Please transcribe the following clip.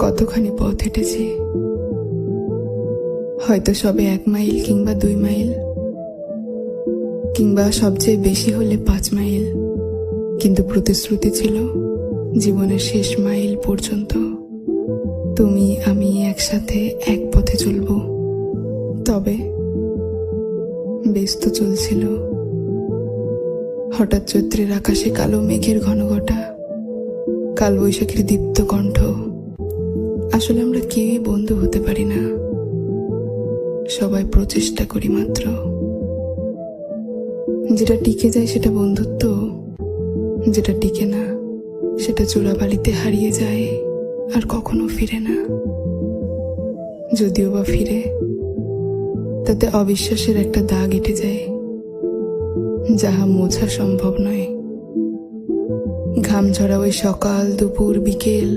কতখানি পথ হেঁটেছি, হয়তো সবে 1 মাইল কিংবা 2 মাইল, কিংবা সবচেয়ে বেশি হলে 5 মাইল, কিন্তু প্রতিশ্রুতি ছিল জীবনের শেষ মাইল পর্যন্ত তুমি আমি একসাথে এক পথে চলব। তবে বেশ তো চলছিল। হঠাৎ চৈত্রের আকাশে কালো মেঘের ঘনঘটা, কালবৈশাখীর দীপ্ত কণ্ঠ। আসলে আমরা কেউই বন্ধু হতে পারি না, সবাই প্রচেষ্টা করি মাত্র। যেটা টিকে যায় সেটা বন্ধুত্ব, যেটা টিকে না সেটা চোরাবালিতে হারিয়ে যায় আর কখনো ফিরে না। যদিও বা ফিরে, তাতে অবিশ্বাসের একটা দাগ এঁটে যায়, যাহা মোছা সম্ভব নয়। ঘাম ঝরা ওই সকাল, দুপুর, বিকেল,